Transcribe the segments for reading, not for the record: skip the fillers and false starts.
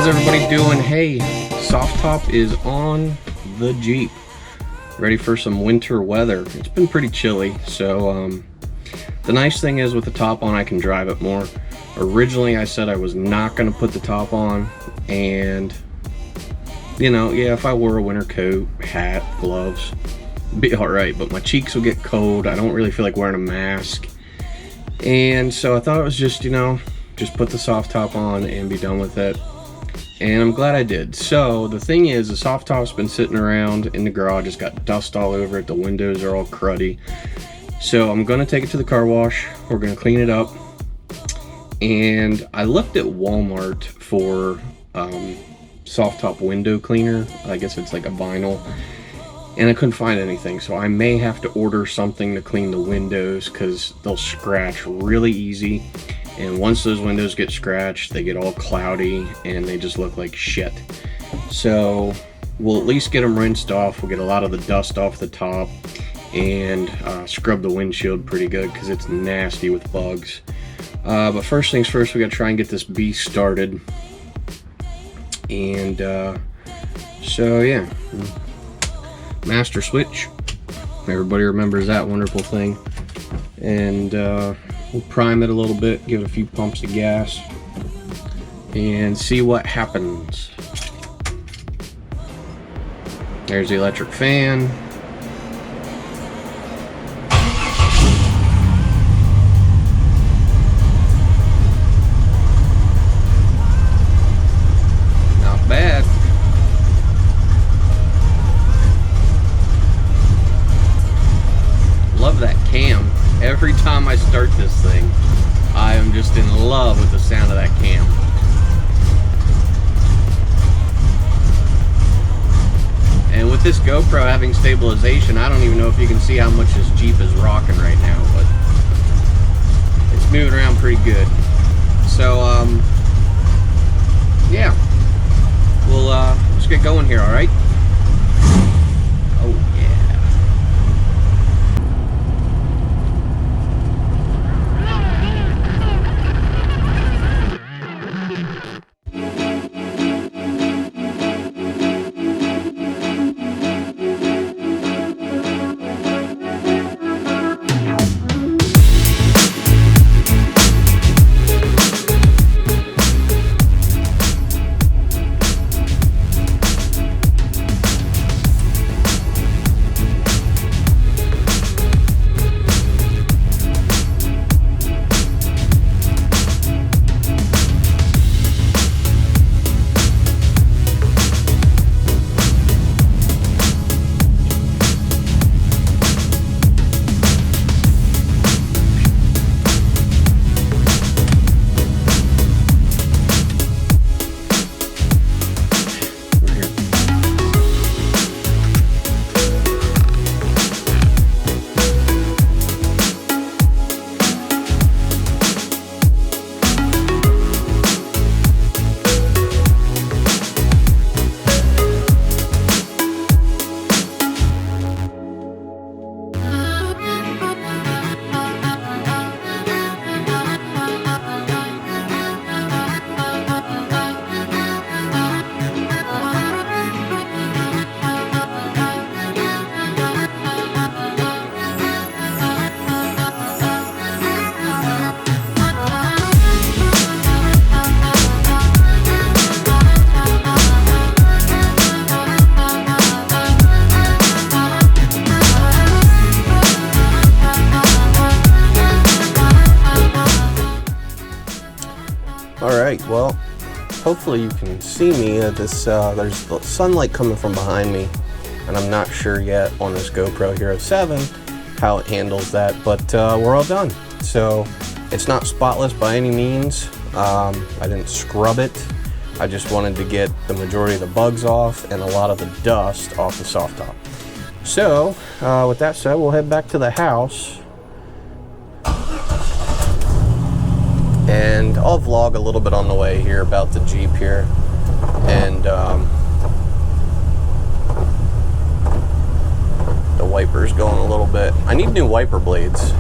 everybody doing? Hey, soft top is on the Jeep. Ready for some winter weather. It's been pretty chilly, so the nice thing is with the top on I can drive it more. Originally I said I was not going to put the top on, and you know, yeah, if I wore a winter coat, hat, gloves, it'd be alright, but my cheeks will get cold. I don't really feel like wearing a mask, and so I thought it was just, you know, just put the soft top on and be done with it. And I'm glad I did. So the thing is, the soft top's been sitting around in the garage. It's got dust all over it. The windows are all cruddy. So I'm gonna take it to the car wash. We're gonna clean it up. And I looked at Walmart for soft top window cleaner. I guess it's like a vinyl. And I couldn't find anything. So I may have to order something to clean the windows because they'll scratch really easy. And once those windows get scratched, they get all cloudy and they just look like shit. So we'll at least get them rinsed off. We'll get a lot of the dust off the top and scrub the windshield pretty good because it's nasty with bugs. But first things first, we gotta try and get this beast started. And so yeah, master switch. Everybody remembers that wonderful thing. And we'll prime it a little bit, give it a few pumps of gas, and see what happens. There's the electric fan. Not bad. Love that cam. Every time I start this thing, I am just in love with the sound of that cam. And with this GoPro having stabilization, I don't even know if you can see how much this Jeep is rocking right now, but it's moving around pretty good. So, yeah, we'll let's get going here, all right? Oh, yeah. Alright, well, hopefully you can see me. There's sunlight coming from behind me, and I'm not sure yet on this GoPro Hero 7 how it handles that, but we're all done. So it's not spotless by any means. I didn't scrub it. I just wanted to get the majority of the bugs off and a lot of the dust off the soft top. So with that said, we'll head back to the house. And I'll vlog a little bit on the way here about the Jeep here. And the wiper's going a little bit. I need new wiper blades.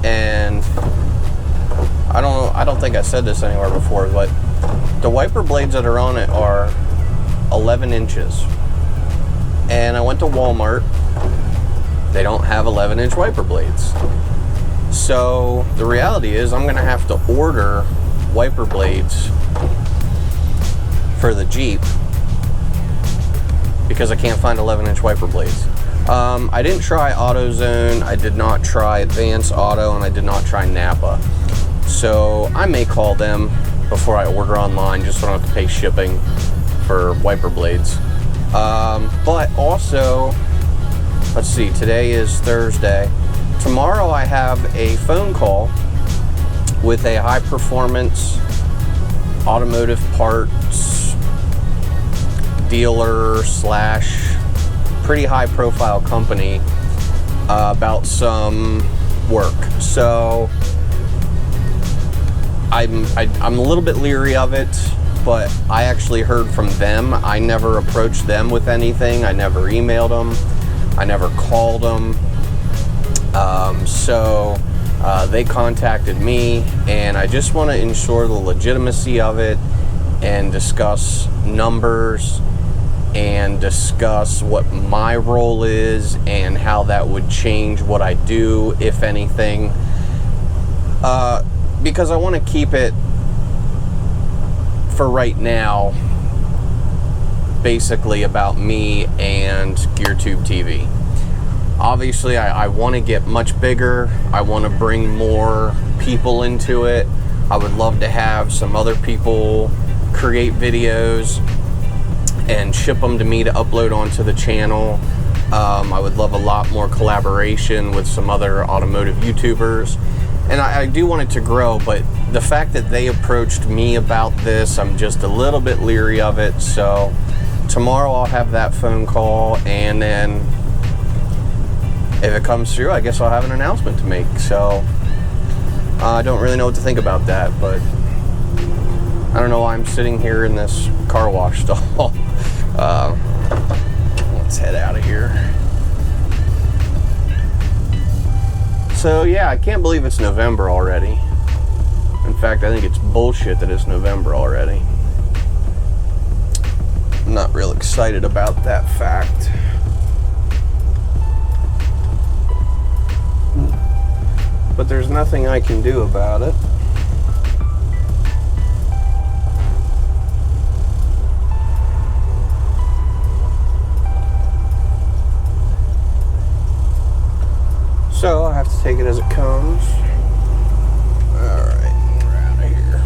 And I don't think I said this anywhere before, but The wiper blades that are on it are 11 inches. And I went to Walmart. They don't have 11-inch wiper blades. So the reality is I'm gonna have to order wiper blades for the Jeep because I can't find 11-inch wiper blades. I didn't try AutoZone, I did not try Advance Auto, and I did not try Napa. So I may call them before I order online, just so I don't have to pay shipping for wiper blades. But also, let's see, today is Thursday. Tomorrow I have a phone call with a high performance automotive parts dealer slash pretty high profile company about some work. So I'm a little bit leery of it, but I actually heard from them. I never approached them with anything. I never emailed them. I never called them. So they contacted me, and I just want to ensure the legitimacy of it and discuss numbers and discuss what my role is and how that would change what I do, if anything. Because I want to keep it, for right now, basically about me and GearTube TV. Obviously, I want to get much bigger. I want to bring more people into it. I would love to have some other people create videos and ship them to me to upload onto the channel. I would love a lot more collaboration with some other automotive YouTubers. And I do want it to grow, but the fact that they approached me about this, I'm just a little bit leery of it. So tomorrow I'll have that phone call, and then if it comes through, I guess I'll have an announcement to make. So I don't really know what to think about that, but I don't know why I'm sitting here in this car wash stall. Let's head out of here. So yeah, I can't believe it's November already. In fact, I think it's bullshit that it's November already. I'm not real excited about that fact. But there's nothing I can do about it. So I have to take it as it comes. Alright, we're out of here.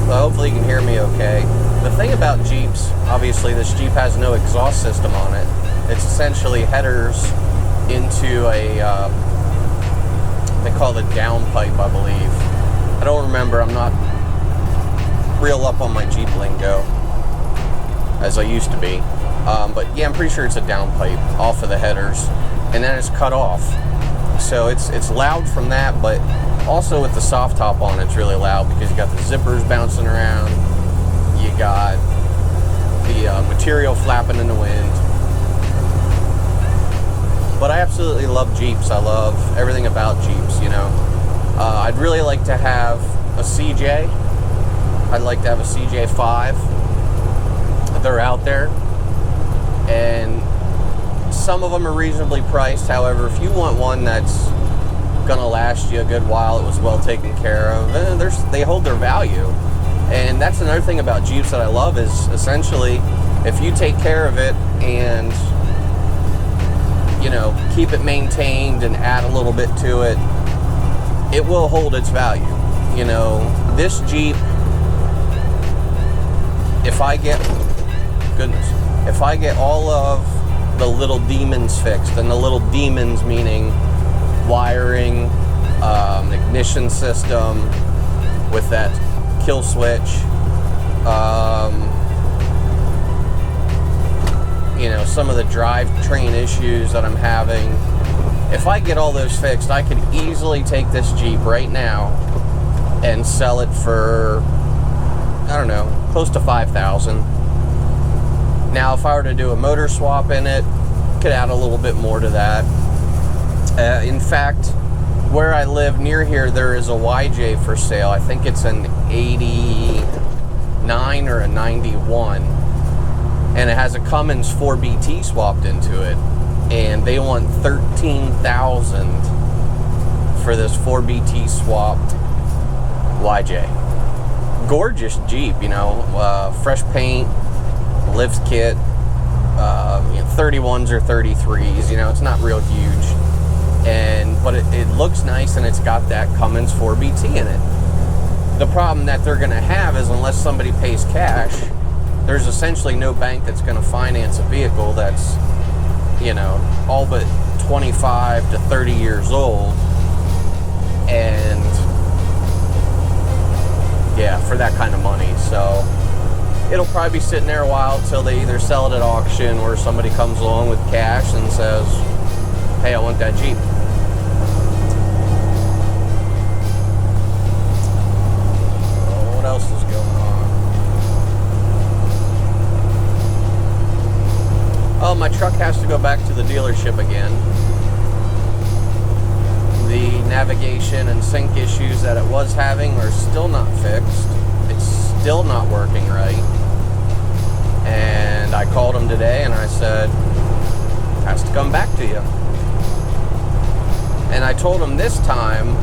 So hopefully you can hear me okay. The thing about Jeeps, obviously this Jeep has no exhaust system on it. It's essentially headers into a, they call it a downpipe, I believe. I don't remember, I'm not real up on my Jeep lingo as I used to be, but yeah, I'm pretty sure it's a downpipe off of the headers, and then it's cut off. So it's loud from that, but also with the soft top on, it's really loud because you got the zippers bouncing around, you got the material flapping in the wind. But I absolutely love Jeeps. I love everything about Jeeps, you know. I'd really like to have a CJ. I'd like to have a CJ5. They're out there, and some of them are reasonably priced. However, if you want one that's gonna last you a good while, it was well taken care of, they hold their value. And that's another thing about Jeeps that I love, is essentially if you take care of it and, you know, keep it maintained and add a little bit to it, it will hold its value. You know, this Jeep, if I get all of the little demons fixed, and the little demons meaning wiring, ignition system with that kill switch, you know, some of the drivetrain issues that I'm having. If I get all those fixed, I could easily take this Jeep right now and sell it for, I don't know, close to $5,000. Now, if I were to do a motor swap in it, could add a little bit more to that. In fact, where I live near here, there is a YJ for sale. I think it's an 89 or a 91, and it has a Cummins 4BT swapped into it, and they want $13,000 for this 4BT swapped YJ. Gorgeous Jeep, you know, fresh paint, lift kit, 31s or 33s, you know, it's not real huge, but it looks nice, and it's got that Cummins 4BT in it. The problem that they're going to have is, unless somebody pays cash, there's essentially no bank that's going to finance a vehicle that's, you know, all but 25 to 30 years old, and yeah, for that kind of money. So it'll probably be sitting there a while till they either sell it at auction, or somebody comes along with cash and says, hey, I want that Jeep. What else is going on? Oh, my truck has to go back to the dealership again. The navigation and sync issues that it was having are still not fixed. It's still not working right. And I called him today and I said, it has to come back to you. And I told him this time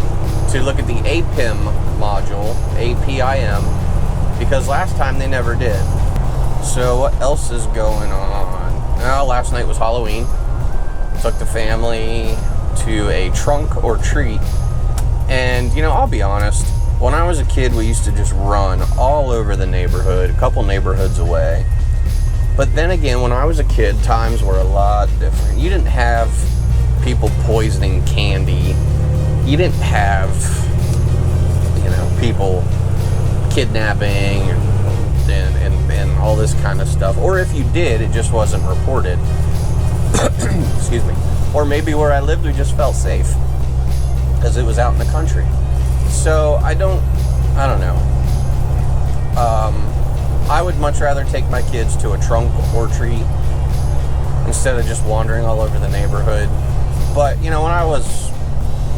to look at the APIM module, APIM, because last time they never did. So what else is going on? Well, last night was Halloween. Took the family to a trunk or treat. And, you know, I'll be honest, when I was a kid, we used to just run all over the neighborhood, a couple neighborhoods away. But then again, when I was a kid, times were a lot different. You didn't have people poisoning candy. You didn't have, you know, people kidnapping and all this kind of stuff. Or if you did, it just wasn't reported. Excuse me. Or maybe where I lived, we just felt safe because it was out in the country. So I don't know. I would much rather take my kids to a trunk or treat instead of just wandering all over the neighborhood. But, you know, when I was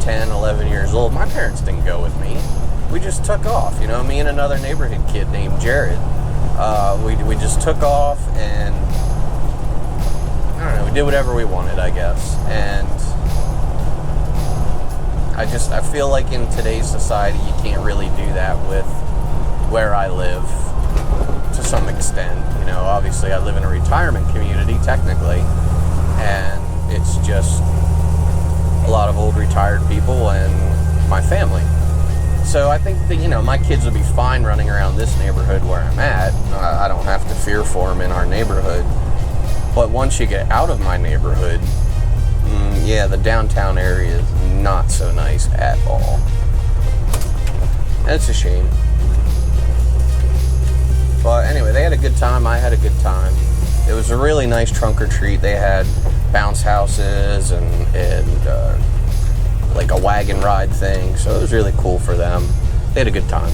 10, 11 years old, my parents didn't go with me. We just took off, you know, me and another neighborhood kid named Jared. We just took off, and I don't know, we did whatever we wanted, I guess. And I feel like in today's society, you can't really do that with where I live to some extent. You know, obviously I live in a retirement community, technically, and it's just a lot of old retired people and my family. So I think that, you know, my kids will be fine running around this neighborhood where I'm at. I don't have to fear for them in our neighborhood. But once you get out of my neighborhood, yeah, the downtown area is not so nice at all. And it's a shame. But anyway, they had a good time. I had a good time. It was a really nice trunk or treat. They had bounce houses and like a wagon ride thing. So it was really cool for them. They had a good time.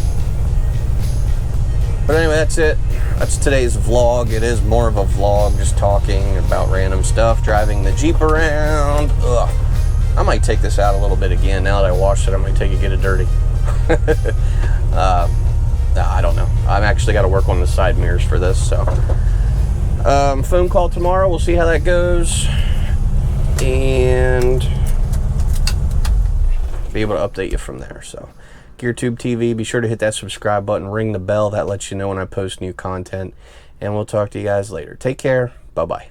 But anyway, that's it. That's today's vlog. It is more of a vlog, just talking about random stuff, driving the Jeep around. Ugh. I might take this out a little bit again. Now that I washed it, I might take it, get it dirty. I don't know. I've actually got to work on the side mirrors for this. So, phone call tomorrow. We'll see how that goes. And be able to update you from there. So, GearTube TV, be sure to hit that subscribe button, ring the bell. That lets you know when I post new content. And we'll talk to you guys later. Take care. Bye-bye.